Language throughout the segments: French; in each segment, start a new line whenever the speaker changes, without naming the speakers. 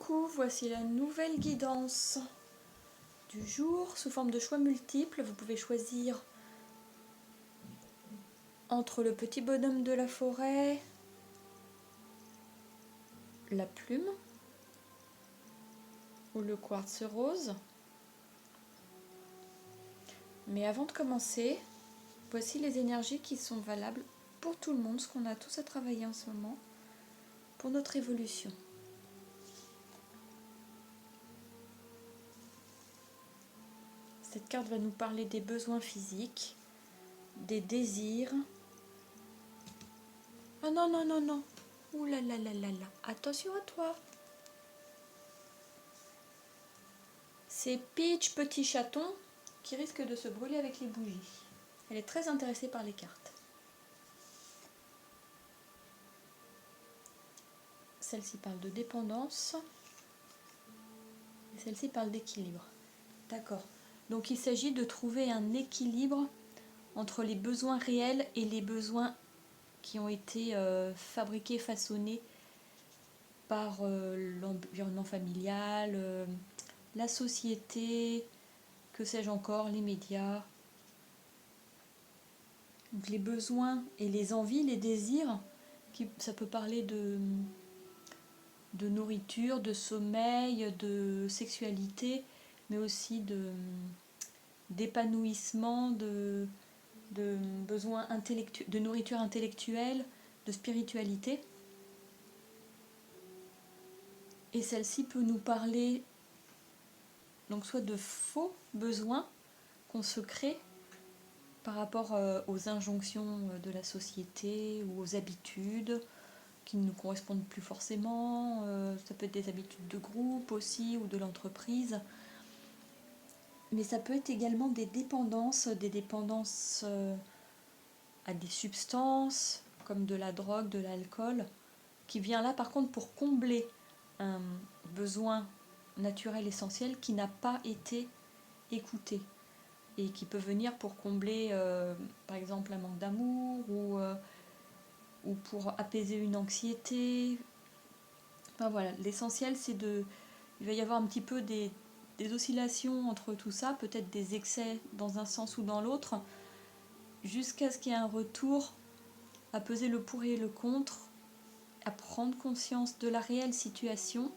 Coucou, voici la nouvelle guidance du jour sous forme de choix multiples. Vous pouvez choisir entre le petit bonhomme de la forêt, la plume ou le quartz rose. Mais avant de commencer, voici les énergies qui sont valables pour tout le monde, ce qu'on a tous à travailler en ce moment pour notre évolution. Cette carte va nous parler des besoins physiques, des désirs. Oh non, non, non, non. Ouh là là là là là. Attention à toi. C'est Peach, petit chaton, qui risque de se brûler avec les bougies. Elle est très intéressée par les cartes. Celle-ci parle de dépendance. Et celle-ci parle d'équilibre. D'accord. Donc il s'agit de trouver un équilibre entre les besoins réels et les besoins qui ont été fabriqués, façonnés par l'environnement familial, la société, que sais-je encore, les médias. Donc les besoins et les envies, les désirs, ça peut parler de nourriture, de sommeil, de sexualité, mais aussi d'épanouissement, de besoins de nourriture intellectuelle, de spiritualité. Et celle-ci peut nous parler donc soit de faux besoins qu'on se crée par rapport aux injonctions de la société ou aux habitudes qui ne nous correspondent plus forcément. Ça peut être des habitudes de groupe aussi ou de l'entreprise. Mais ça peut être également des dépendances à des substances comme de la drogue, de l'alcool, qui vient là par contre pour combler un besoin naturel essentiel qui n'a pas été écouté et qui peut venir pour combler par exemple un manque d'amour ou pour apaiser une anxiété. Enfin voilà, l'essentiel c'est il va y avoir un petit peu des oscillations entre tout ça, peut-être des excès dans un sens ou dans l'autre, jusqu'à ce qu'il y ait un retour à peser le pour et le contre, à prendre conscience de la réelle situation,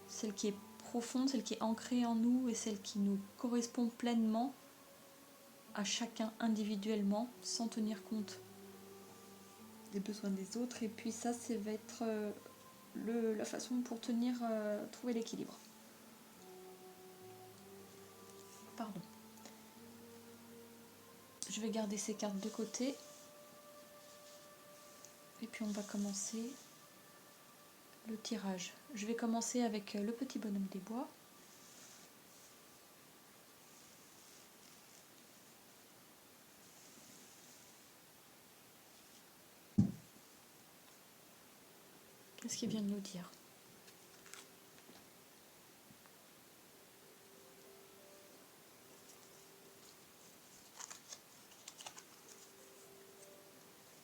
celle qui est profonde, celle qui est ancrée en nous et celle qui nous correspond pleinement à chacun individuellement, sans tenir compte des besoins des autres. Et puis ça va être la façon pour trouver l'équilibre. Pardon. Je vais garder ces cartes de côté. Et puis on va commencer le tirage. Je vais commencer avec le petit bonhomme des bois. Qu'est-ce qu'il vient de nous dire ?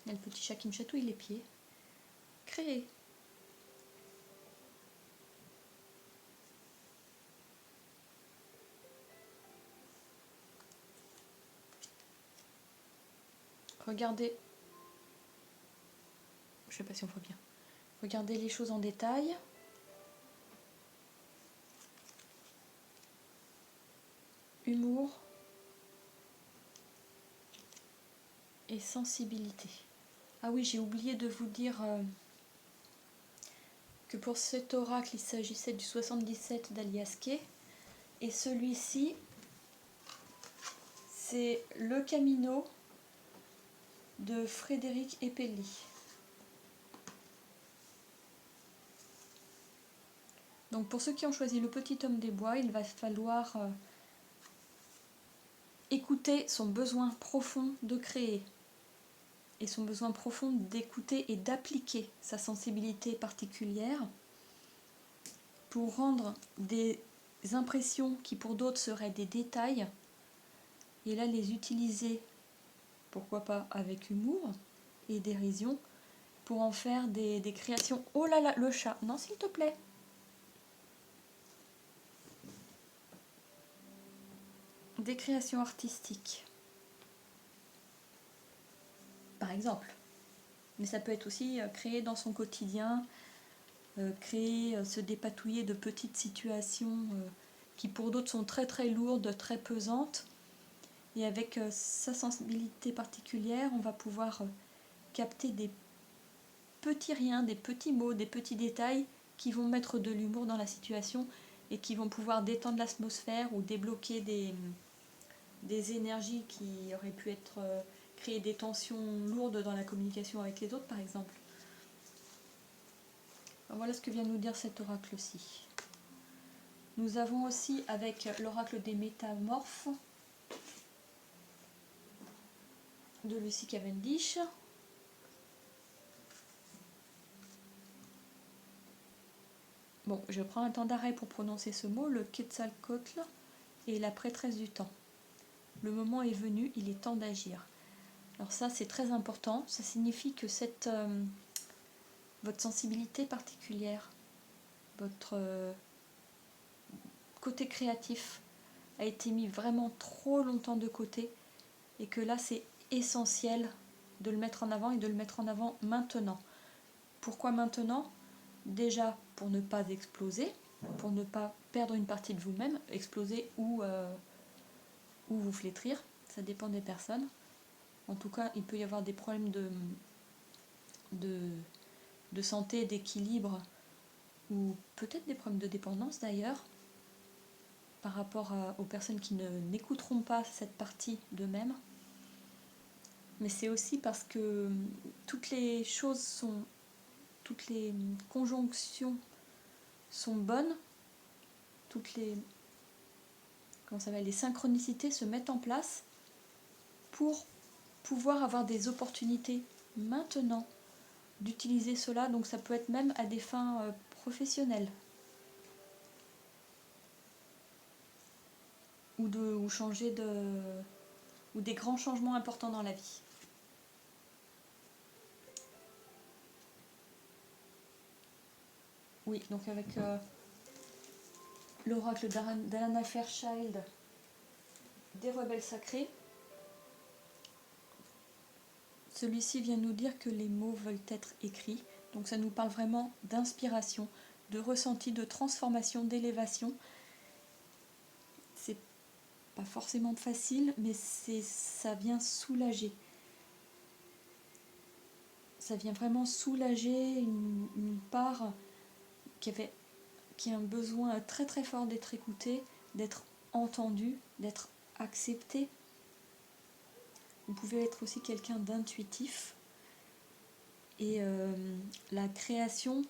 Il y a le petit chat qui me chatouille les pieds. Créer. Regardez. Je sais pas si on voit bien. Regardez les choses en détail. Humour et sensibilité. Ah oui, j'ai oublié de vous dire que pour cet oracle, il s'agissait du 77 d'Alias Kay. Et celui-ci, c'est Le Camino de Frédéric Epelli. Donc pour ceux qui ont choisi le petit homme des bois, il va falloir écouter son besoin profond de créer et son besoin profond d'écouter et d'appliquer sa sensibilité particulière pour rendre des impressions qui pour d'autres seraient des détails et là les utiliser, pourquoi pas avec humour et dérision, pour en faire des créations. Oh là là, le chat, non s'il te plaît. des créations artistiques, par exemple. Mais ça peut être aussi créer dans son quotidien, créer, se dépatouiller de petites situations qui pour d'autres sont très très lourdes, très pesantes. Et avec sa sensibilité particulière, on va pouvoir capter des petits riens, des petits mots, des petits détails qui vont mettre de l'humour dans la situation et qui vont pouvoir détendre l'atmosphère ou débloquer des énergies qui auraient pu être créer des tensions lourdes dans la communication avec les autres, par exemple. Alors voilà ce que vient de nous dire cet oracle-ci. Nous avons aussi avec l'oracle des métamorphes de Lucy Cavendish. Bon, je prends un temps d'arrêt pour prononcer ce mot, le Quetzalcoatl et la prêtresse du temps. Le moment est venu, il est temps d'agir. Alors ça, c'est très important. Ça signifie que votre sensibilité particulière, votre côté créatif a été mis vraiment trop longtemps de côté et que là, c'est essentiel de le mettre en avant et de le mettre en avant maintenant. Pourquoi maintenant ? Déjà pour ne pas exploser, pour ne pas perdre une partie de vous-même, exploser ou vous flétrir, ça dépend des personnes. En tout cas, il peut y avoir des problèmes de santé, d'équilibre, ou peut-être des problèmes de dépendance d'ailleurs, par rapport aux personnes qui n'écouteront pas cette partie d'eux-mêmes. Mais c'est aussi parce que toutes les conjonctions sont bonnes, les synchronicités se mettent en place pour pouvoir avoir des opportunités maintenant d'utiliser cela. Donc ça peut être même à des fins professionnelles ou changer ou des grands changements importants dans la vie. Oui, donc avec l'oracle d'Alana Fairchild des rebelles sacrés, celui-ci vient nous dire que les mots veulent être écrits. Donc ça nous parle vraiment d'inspiration, de ressenti, de transformation, d'élévation. C'est pas forcément facile, mais ça vient soulager. Ça vient vraiment soulager une part qui a un besoin très très fort d'être écoutée, d'être entendue, d'être acceptée. Vous pouvez être aussi quelqu'un d'intuitif. Et la création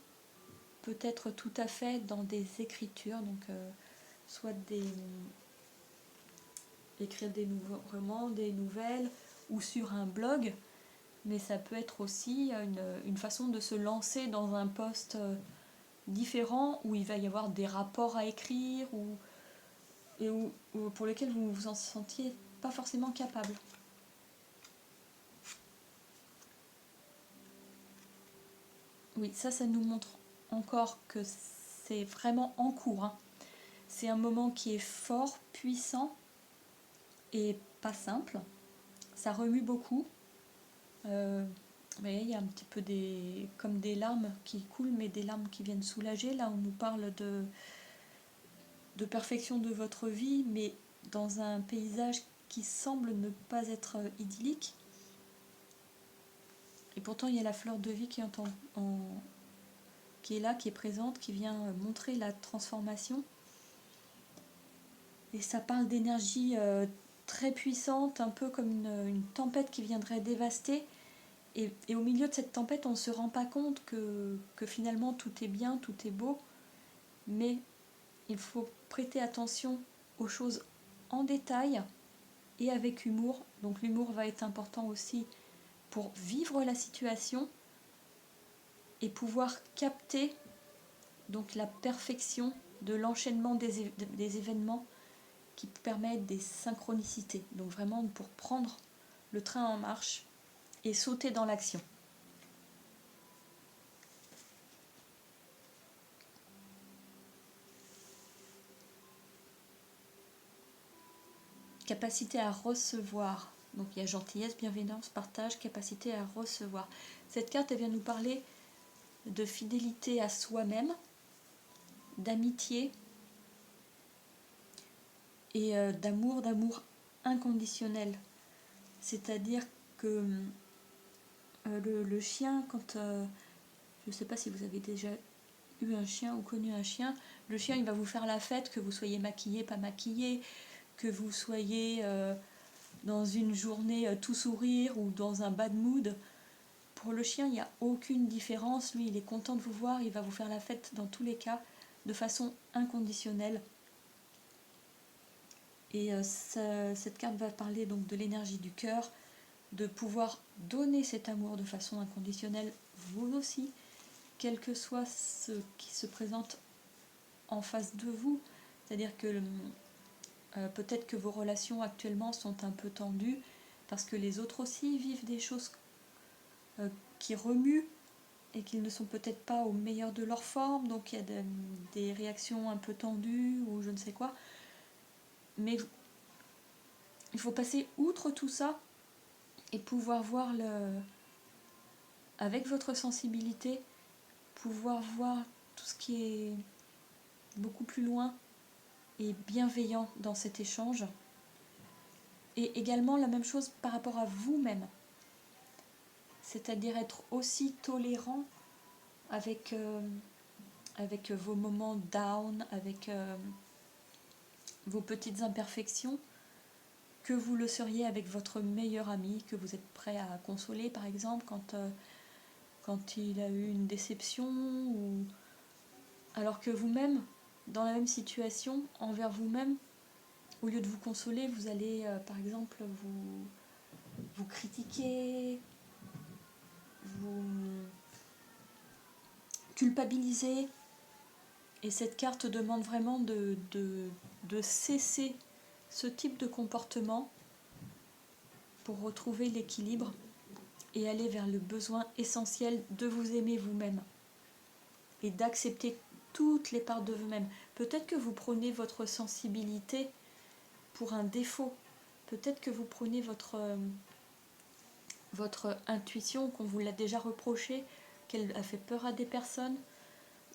peut être tout à fait dans des écritures, donc soit écrire des romans, des nouvelles, ou sur un blog, mais ça peut être aussi une façon de se lancer dans un poste différent où il va y avoir des rapports à écrire ou pour lesquels vous vous en sentiez pas forcément capable. Oui, ça nous montre encore que c'est vraiment en cours. Hein. C'est un moment qui est fort, puissant et pas simple. Ça remue beaucoup. Mais il y a un petit peu comme des larmes qui coulent, mais des larmes qui viennent soulager. Là, on nous parle de perfection de votre vie, mais dans un paysage qui semble ne pas être idyllique. Et pourtant, il y a la fleur de vie qui est là, qui est présente, qui vient montrer la transformation. Et ça parle d'énergie très puissante, un peu comme une tempête qui viendrait dévaster. Et au milieu de cette tempête, on ne se rend pas compte que finalement tout est bien, tout est beau. Mais il faut prêter attention aux choses en détail et avec humour. Donc l'humour va être important aussi pour vivre la situation et pouvoir capter donc la perfection de l'enchaînement des événements qui permettent des synchronicités. Donc vraiment pour prendre le train en marche et sauter dans l'action. capacité à recevoir. Donc il y a gentillesse, bienveillance, partage, capacité à recevoir. Cette carte, elle vient nous parler de fidélité à soi-même, d'amitié et d'amour inconditionnel. C'est-à-dire que le chien, quand... je ne sais pas si vous avez déjà eu un chien ou connu un chien, le chien il va vous faire la fête, que vous soyez maquillé, pas maquillé, que vous soyez dans une journée tout sourire ou dans un bad mood. Pour le chien, il n'y a aucune différence. Lui, il est content de vous voir, il va vous faire la fête dans tous les cas, de façon inconditionnelle. Et cette carte va parler donc de l'énergie du cœur, de pouvoir donner cet amour de façon inconditionnelle, vous aussi, quel que soit ce qui se présente en face de vous. C'est-à-dire que peut-être que vos relations actuellement sont un peu tendues, parce que les autres aussi vivent des choses qui remuent, et qu'ils ne sont peut-être pas au meilleur de leur forme, donc il y a des réactions un peu tendues, ou je ne sais quoi. Mais il faut passer outre tout ça, et pouvoir voir avec votre sensibilité, pouvoir voir tout ce qui est beaucoup plus loin et bienveillant dans cet échange. Et également la même chose par rapport à vous-même. C'est-à-dire être aussi tolérant avec vos moments down, avec vos petites imperfections, que vous le seriez avec votre meilleur ami, que vous êtes prêt à consoler par exemple quand il a eu une déception, ou alors que vous-même, dans la même situation, envers vous-même, au lieu de vous consoler, vous allez par exemple vous critiquer, vous culpabiliser. Et cette carte demande vraiment de cesser ce type de comportement pour retrouver l'équilibre et aller vers le besoin essentiel de vous aimer vous-même et d'accepter toutes les parts de vous-même. Peut-être que vous prenez votre sensibilité pour un défaut. Peut-être que vous prenez votre intuition, qu'on vous l'a déjà reproché, qu'elle a fait peur à des personnes,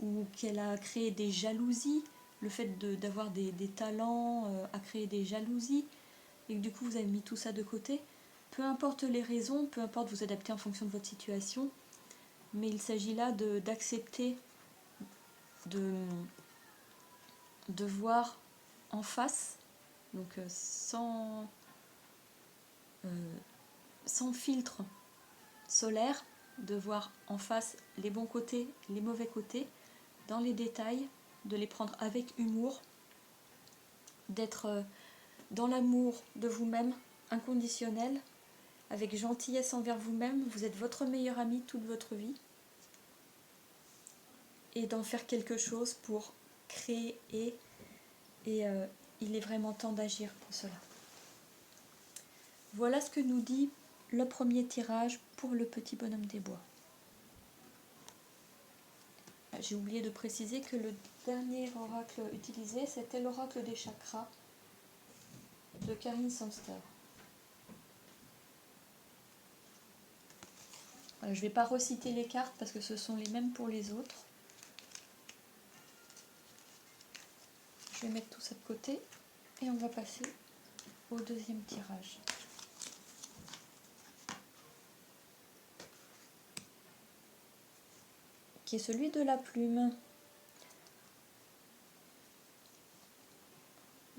ou qu'elle a créé des jalousies, le fait d'avoir des talents a créé des jalousies, et que du coup vous avez mis tout ça de côté. Peu importe les raisons, peu importe, vous adaptez en fonction de votre situation, mais il s'agit là d'accepter de voir en face, donc sans filtre solaire, de voir en face les bons côtés, les mauvais côtés, dans les détails, de les prendre avec humour, d'être dans l'amour de vous-même, inconditionnel, avec gentillesse envers vous-même. Vous êtes votre meilleur ami toute votre vie, et d'en faire quelque chose pour créer et il est vraiment temps d'agir pour cela. Voilà ce que nous dit le premier tirage pour le petit bonhomme des bois. J'ai oublié de préciser que le dernier oracle utilisé, c'était l'oracle des chakras de Karine Samster. Voilà, je ne vais pas reciter les cartes parce que ce sont les mêmes pour les autres. Je vais mettre tout ça de côté et on va passer au deuxième tirage, qui est celui de la plume.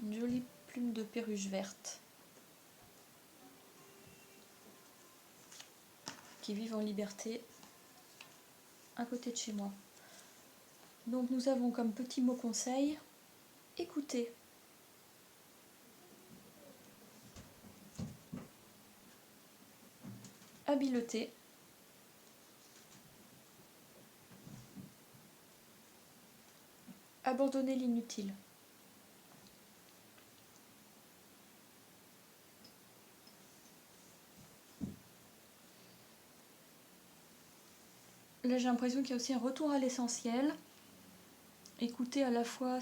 Une jolie plume de perruche verte qui vivent en liberté à côté de chez moi. Donc nous avons comme petit mot conseil, écoutez. Habileté. Abandonner l'inutile. Là j'ai l'impression qu'il y a aussi un retour à l'essentiel. Écouter à la fois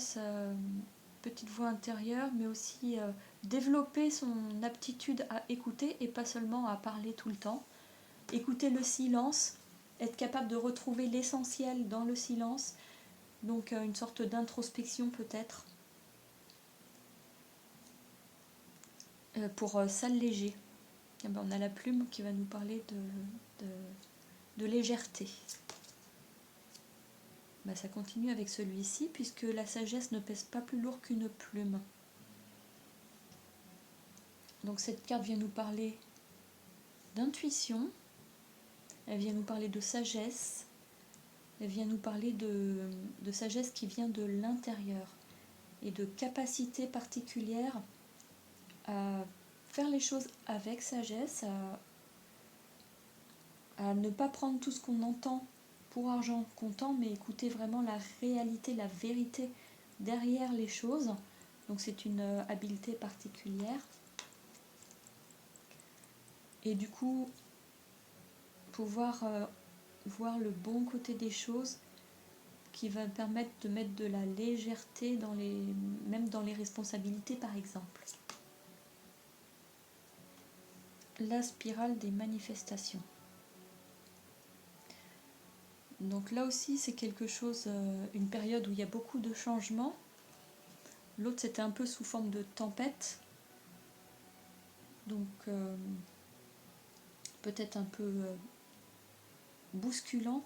petite voix intérieure, mais aussi développer son aptitude à écouter et pas seulement à parler tout le temps. Écouter le silence, être capable de retrouver l'essentiel dans le silence, donc une sorte d'introspection peut-être, pour s'alléger. Eh ben, on a la plume qui va nous parler de légèreté. Ben, ça continue avec celui-ci, puisque la sagesse ne pèse pas plus lourd qu'une plume. Donc cette carte vient nous parler d'intuition, elle vient nous parler de sagesse, elle vient nous parler de sagesse qui vient de l'intérieur et de capacité particulière à faire les choses avec sagesse, à ne pas prendre tout ce qu'on entend pour argent comptant, mais écouter vraiment la réalité, la vérité derrière les choses. Donc c'est une habileté particulière. Et du coup, pouvoir voir le bon côté des choses qui va permettre de mettre de la légèreté même dans les responsabilités par exemple. La spirale des manifestations. Donc là aussi c'est quelque chose, une période où il y a beaucoup de changements. L'autre c'était un peu sous forme de tempête. Donc peut-être un peu bousculant.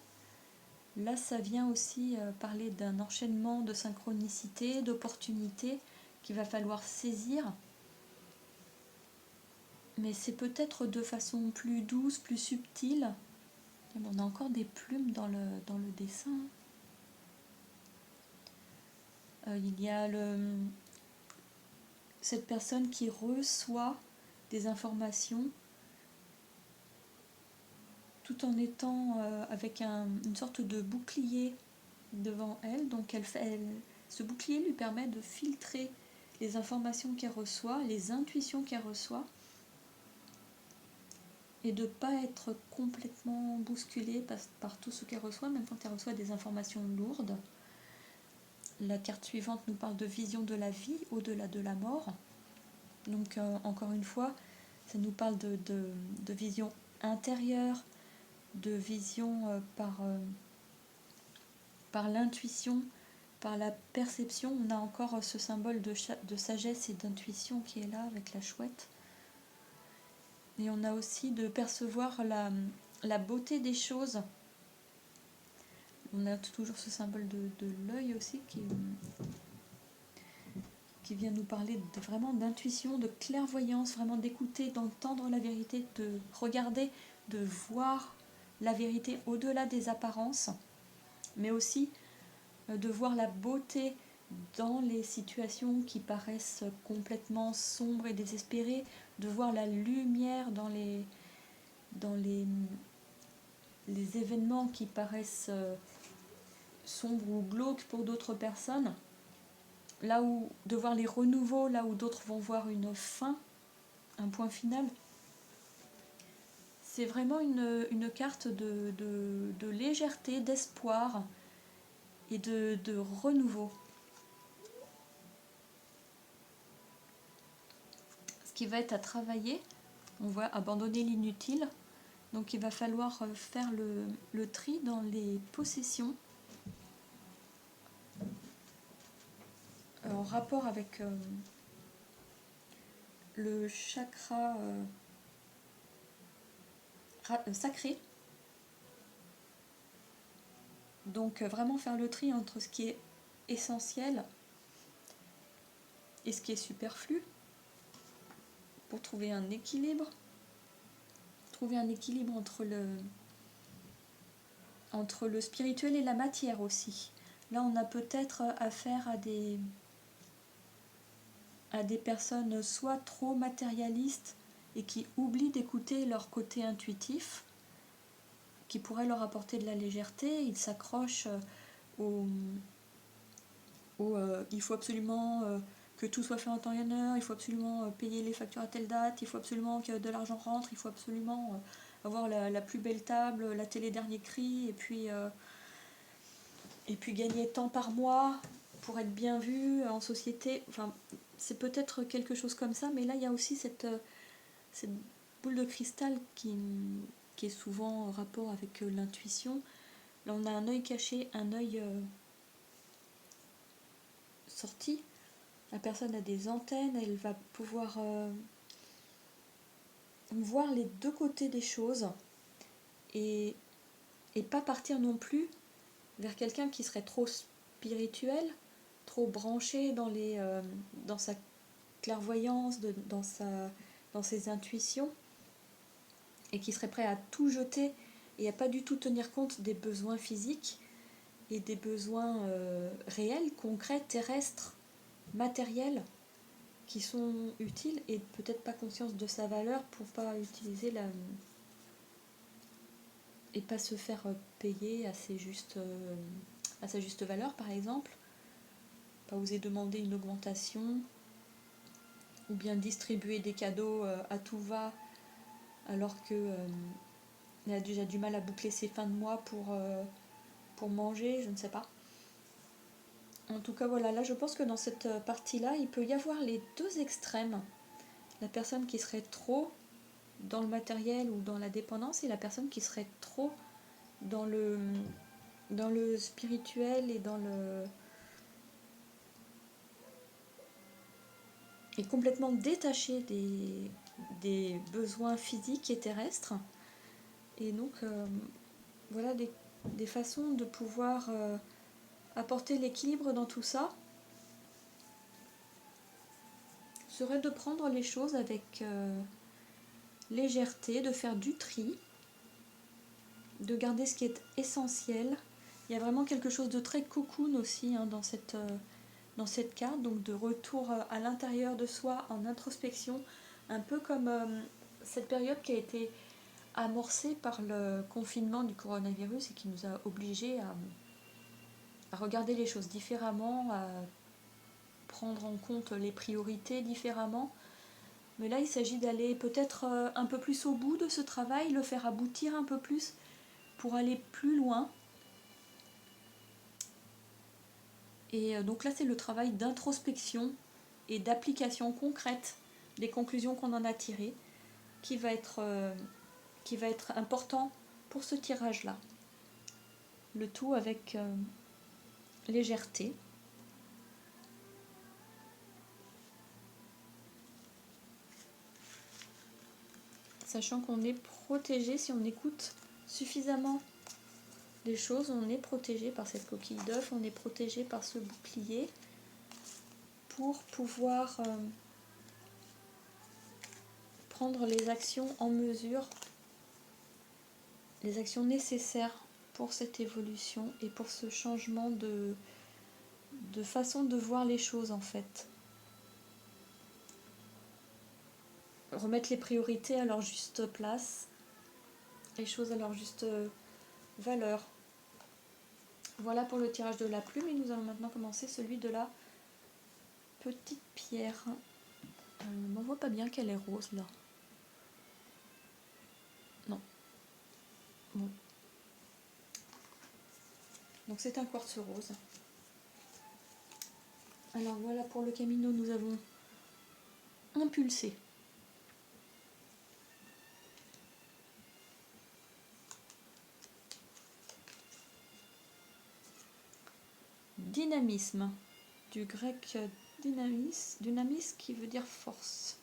Là ça vient aussi parler d'un enchaînement de synchronicité, d'opportunités qu'il va falloir saisir. Mais c'est peut-être de façon plus douce, plus subtile. On a encore des plumes dans le dessin. Il y a cette personne qui reçoit des informations tout en étant avec une sorte de bouclier devant elle. Donc ce bouclier lui permet de filtrer les informations qu'elle reçoit, les intuitions qu'elle reçoit, et de ne pas être complètement bousculée par tout ce qu'elle reçoit, même quand elle reçoit des informations lourdes. La carte suivante nous parle de vision de la vie au-delà de la mort. Donc encore une fois, ça nous parle de vision intérieure, de vision par l'intuition, par la perception. On a encore ce symbole de sagesse et d'intuition qui est là avec la chouette. Et on a aussi de percevoir la beauté des choses. On a toujours ce symbole de l'œil aussi qui vient nous parler vraiment d'intuition, de clairvoyance, vraiment d'écouter, d'entendre la vérité, de regarder, de voir la vérité au-delà des apparences, mais aussi de voir la beauté dans les situations qui paraissent complètement sombres et désespérées, de voir la lumière dans les événements qui paraissent sombres ou glauques pour d'autres personnes, là où de voir les renouveaux, là où d'autres vont voir une fin, un point final. C'est vraiment une carte de légèreté, d'espoir et de renouveau. Ce qui va être à travailler, on voit abandonner l'inutile. Donc il va falloir faire le tri dans les possessions en rapport avec le chakra sacré. Donc vraiment faire le tri entre ce qui est essentiel et ce qui est superflu pour trouver un équilibre. Trouver un équilibre entre le spirituel et la matière aussi. Là on a peut-être affaire à des personnes soit trop matérialistes et qui oublient d'écouter leur côté intuitif, qui pourrait leur apporter de la légèreté. Ils s'accrochent il faut absolument que tout soit fait en temps et en heure, il faut absolument payer les factures à telle date, il faut absolument que de l'argent rentre, il faut absolument avoir la plus belle table, la télé dernier cri, et puis gagner tant par mois pour être bien vu en société. Enfin, c'est peut-être quelque chose comme ça, mais là il y a aussi cette boule de cristal qui est souvent en rapport avec l'intuition. Là on a un œil caché, un œil sorti. La personne a des antennes, elle va pouvoir voir les deux côtés des choses et pas partir non plus vers quelqu'un qui serait trop spirituel, trop branché dans sa clairvoyance, dans ses intuitions, et qui serait prêt à tout jeter et à pas du tout tenir compte des besoins physiques et des besoins réels, concrets, terrestres, matériels, qui sont utiles, et peut-être pas conscience de sa valeur pour pas utiliser et pas se faire payer à sa juste valeur, par exemple. Pas oser demander une augmentation, ou bien distribuer des cadeaux à tout va, alors que elle a déjà du mal à boucler ses fins de mois pour manger, je ne sais pas. En tout cas, voilà, là je pense que dans cette partie-là, il peut y avoir les deux extrêmes. La personne qui serait trop dans le matériel ou dans la dépendance, et la personne qui serait trop dans le spirituel et et complètement détachée des besoins physiques et terrestres. Et donc, voilà des façons de pouvoir apporter l'équilibre dans tout ça, serait de prendre les choses avec légèreté, de faire du tri, de garder ce qui est essentiel. Il y a vraiment quelque chose de très cocoon aussi dans cette carte, donc de retour à l'intérieur de soi, en introspection, un peu comme cette période qui a été amorcée par le confinement du coronavirus et qui nous a obligés à regarder les choses différemment, à prendre en compte les priorités différemment. Mais là, il s'agit d'aller peut-être un peu plus au bout de ce travail, le faire aboutir un peu plus pour aller plus loin. Et donc là, c'est le travail d'introspection et d'application concrète des conclusions qu'on en a tirées qui va être important pour ce tirage-là. Le tout avec légèreté. Sachant qu'on est protégé si on écoute suffisamment les choses, on est protégé par cette coquille d'œuf, on est protégé par ce bouclier pour pouvoir prendre les actions en mesure, les actions nécessaires pour cette évolution et pour ce changement de façon de voir les choses en fait. Remettre les priorités à leur juste place, les choses à leur juste valeur. Voilà pour le tirage de la plume, et nous allons maintenant commencer celui de la petite pierre. On ne voit pas bien qu'elle est rose là. Non. Bon. Donc c'est un quartz rose. Alors voilà, pour le camino, nous avons impulsé. Dynamisme, du grec dynamis qui veut dire force.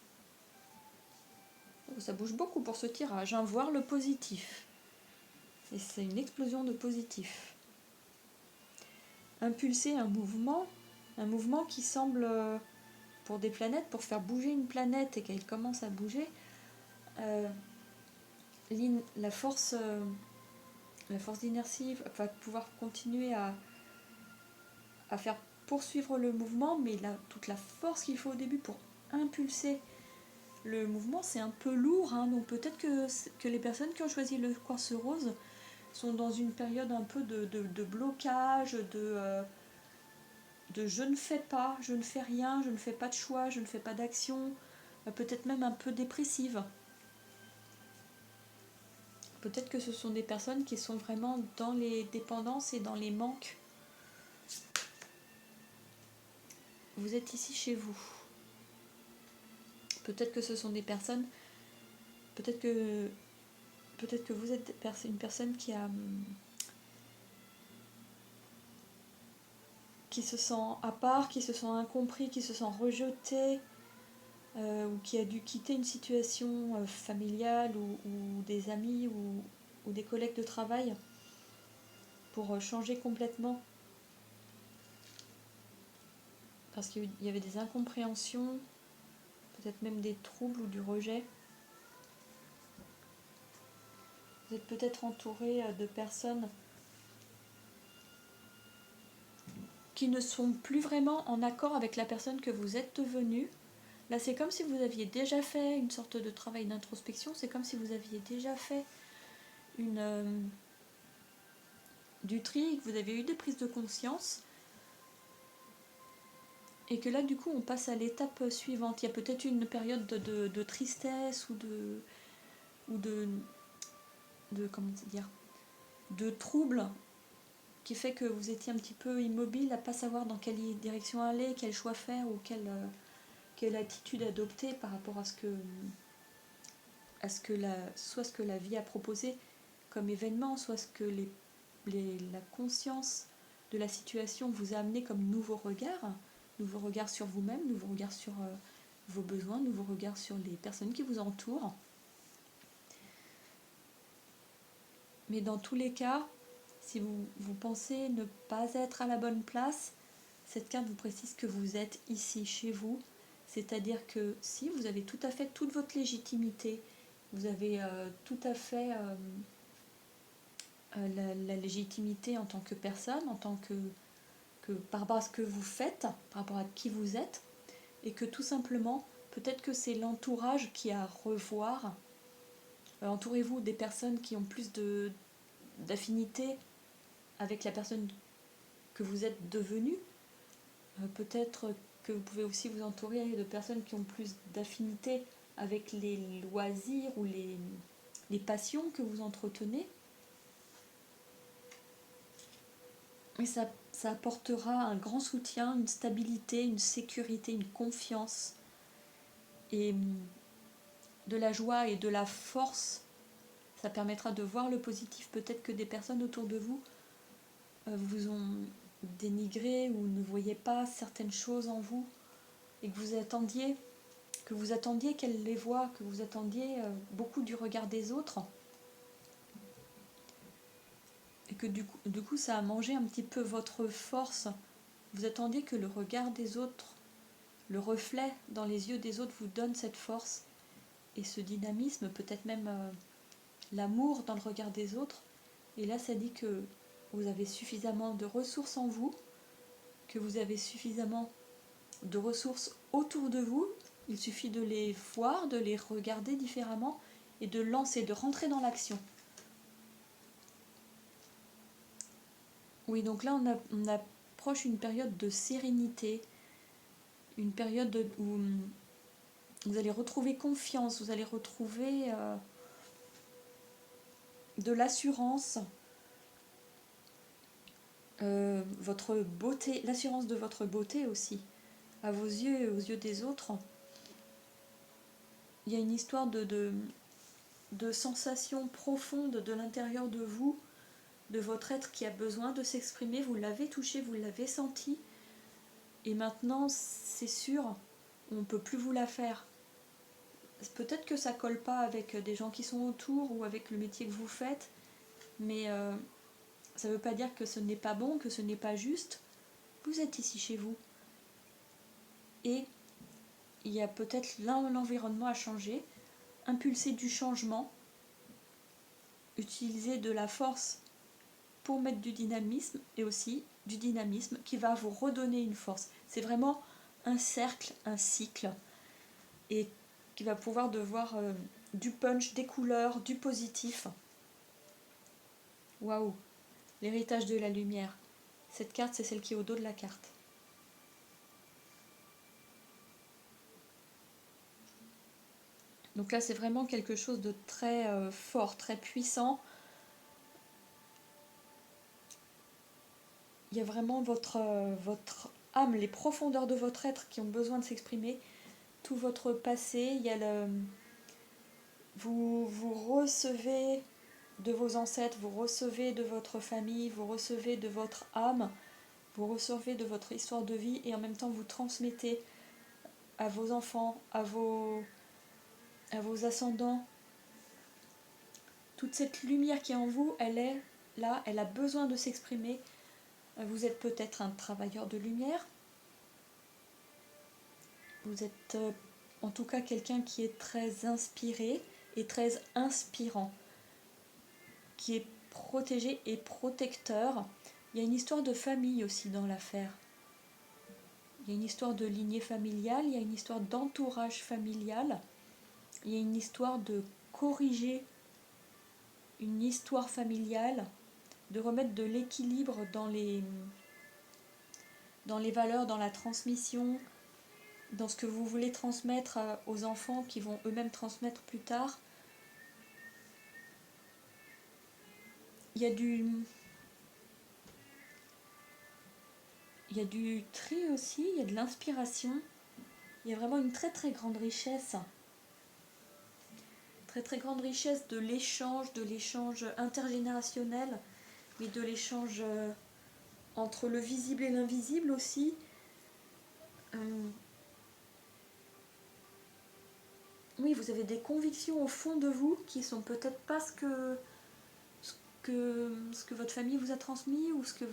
Ça bouge beaucoup pour ce tirage, voir le positif. Et c'est une explosion de positif. Impulser un mouvement qui semble, pour des planètes, pour faire bouger une planète et qu'elle commence à bouger, la force d'inertie va pouvoir continuer à faire poursuivre le mouvement, mais toute la force qu'il faut au début pour impulser le mouvement, c'est un peu lourd, donc peut-être que les personnes qui ont choisi le quartz rose sont dans une période un peu de blocage, de je ne fais pas, je ne fais rien, je ne fais pas de choix, je ne fais pas d'action, peut-être même un peu dépressive. Peut-être que ce sont des personnes qui sont vraiment dans les dépendances et dans les manques. vous êtes ici chez vous. Peut-être que ce sont des personnes, peut-être que vous êtes une personne qui se sent à part, qui se sent incompris, qui se sent rejeté, ou qui a dû quitter une situation familiale ou des amis ou des collègues de travail pour changer complètement parce qu'il y avait des incompréhensions, peut-être même des troubles ou du rejet. Vous êtes peut-être entouré de personnes qui ne sont plus vraiment en accord avec la personne que vous êtes devenue. Là, c'est comme si vous aviez déjà fait une sorte de travail d'introspection, c'est comme si vous aviez déjà fait du tri, que vous avez eu des prises de conscience, et que là, du coup, on passe à l'étape suivante. Il y a peut-être une période de tristesse ou comment dire, de trouble qui fait que vous étiez un petit peu immobile à ne pas savoir dans quelle direction aller, quel choix faire ou quelle attitude adopter par rapport à ce que soit ce que la vie a proposé comme événement, soit ce que la conscience de la situation vous a amené comme nouveau regard sur vous-même, nouveau regard sur vos besoins, nouveau regard sur les personnes qui vous entourent. Mais dans tous les cas, si vous pensez ne pas être à la bonne place, cette carte vous précise que vous êtes ici, chez vous. C'est-à-dire que si vous avez tout à fait toute votre légitimité, vous avez tout à fait la légitimité en tant que personne, en tant que par rapport à ce que vous faites, par rapport à qui vous êtes, et que tout simplement, peut-être que c'est l'entourage qui a à revoir. Entourez-vous des personnes qui ont plus d'affinité avec la personne que vous êtes devenue. Peut-être que vous pouvez aussi vous entourer de personnes qui ont plus d'affinité avec les loisirs ou les passions que vous entretenez. Et ça apportera un grand soutien, une stabilité, une sécurité, une confiance et de la joie et de la force. Ça permettra de voir le positif. Peut-être que des personnes autour de vous vous ont dénigré ou ne voyaient pas certaines choses en vous et que vous attendiez qu'elles les voient, que vous attendiez beaucoup du regard des autres et que du coup ça a mangé un petit peu votre force. Vous attendiez que le regard des autres, le reflet dans les yeux des autres vous donne cette force et ce dynamisme, peut-être même l'amour dans le regard des autres. Et là, ça dit que vous avez suffisamment de ressources en vous, que vous avez suffisamment de ressources autour de vous. Il suffit de les voir, de les regarder différemment et de lancer, de rentrer dans l'action. Oui, donc là, on approche une période de sérénité, une période où vous allez retrouver confiance, vous allez retrouver de l'assurance, votre beauté, l'assurance de votre beauté aussi, à vos yeux et aux yeux des autres. Il y a une histoire de sensation profonde de l'intérieur de vous, de votre être qui a besoin de s'exprimer. Vous l'avez touché, vous l'avez senti. Et maintenant, c'est sûr, on ne peut plus vous la faire. Peut-être que ça ne colle pas avec des gens qui sont autour ou avec le métier que vous faites, mais ça ne veut pas dire que ce n'est pas bon, que ce n'est pas juste. Vous êtes ici chez vous. Et il y a peut-être l'environnement à changer, impulser du changement, utiliser de la force pour mettre du dynamisme et aussi du dynamisme qui va vous redonner une force. C'est vraiment un cercle, un cycle et qui va pouvoir devoir du punch, des couleurs, du positif. Waouh, l'héritage de la lumière. Cette carte, c'est celle qui est au dos de la carte. Donc là, c'est vraiment quelque chose de très fort, très puissant. Il y a vraiment votre âme, les profondeurs de votre être qui ont besoin de s'exprimer, tout votre passé, il y a vous recevez de vos ancêtres, vous recevez de votre famille, vous recevez de votre âme, vous recevez de votre histoire de vie et en même temps vous transmettez à vos enfants, à vos ascendants. Toute cette lumière qui est en vous, elle est là, elle a besoin de s'exprimer. Vous êtes peut-être un travailleur de lumière. Vous êtes en tout cas quelqu'un qui est très inspiré et très inspirant, qui est protégé et protecteur. Il y a une histoire de famille aussi dans l'affaire. Il y a une histoire de lignée familiale, il y a une histoire d'entourage familial, il y a une histoire de corriger une histoire familiale, de remettre de l'équilibre dans les valeurs, dans la transmission, dans ce que vous voulez transmettre aux enfants qui vont eux-mêmes transmettre plus tard. Il y a du tri aussi, il y a de l'inspiration. Il y a vraiment une très très grande richesse. Très très grande richesse de l'échange intergénérationnel, mais de l'échange entre le visible et l'invisible aussi. Oui, vous avez des convictions au fond de vous qui sont peut-être pas ce que votre famille vous a transmis ou ce qui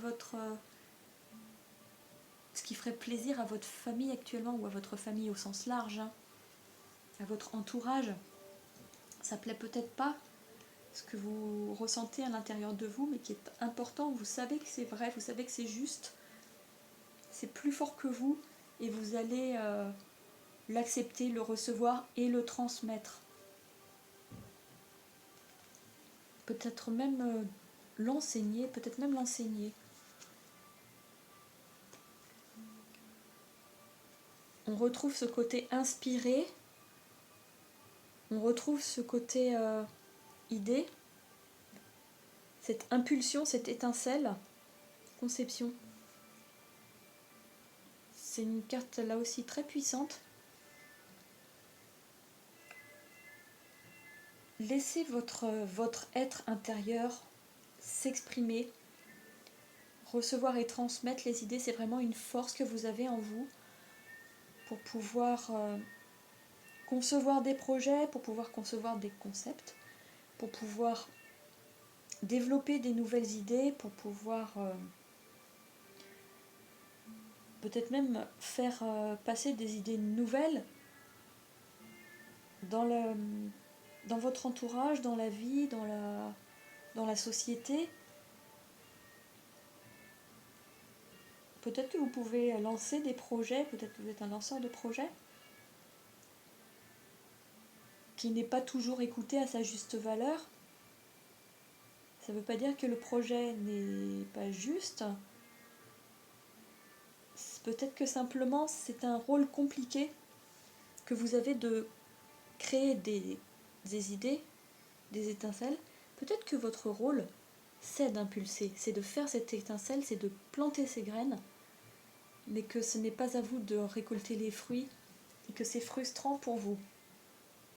ferait plaisir à votre famille actuellement ou à votre famille au sens large, hein, à votre entourage. Ça plaît peut-être pas ce que vous ressentez à l'intérieur de vous, mais qui est important. Vous savez que c'est vrai, vous savez que c'est juste, c'est plus fort que vous et vous allez l'accepter, le recevoir et le transmettre. Peut-être même l'enseigner. On retrouve ce côté inspiré, on retrouve ce côté idée, cette impulsion, cette étincelle, conception. C'est une carte là aussi très puissante. Laissez votre être intérieur s'exprimer, recevoir et transmettre les idées. C'est vraiment une force que vous avez en vous pour pouvoir concevoir des projets, pour pouvoir concevoir des concepts, pour pouvoir développer des nouvelles idées, pour pouvoir peut-être même faire passer des idées nouvelles dans votre entourage, dans la vie, dans la société. Peut-être que vous pouvez lancer des projets, peut-être que vous êtes un lanceur de projets qui n'est pas toujours écouté à sa juste valeur. Ça ne veut pas dire que le projet n'est pas juste. Peut-être que simplement c'est un rôle compliqué que vous avez de créer des idées, des étincelles. Peut-être que votre rôle, c'est d'impulser, c'est de faire cette étincelle, c'est de planter ces graines, mais que ce n'est pas à vous de récolter les fruits et que c'est frustrant pour vous.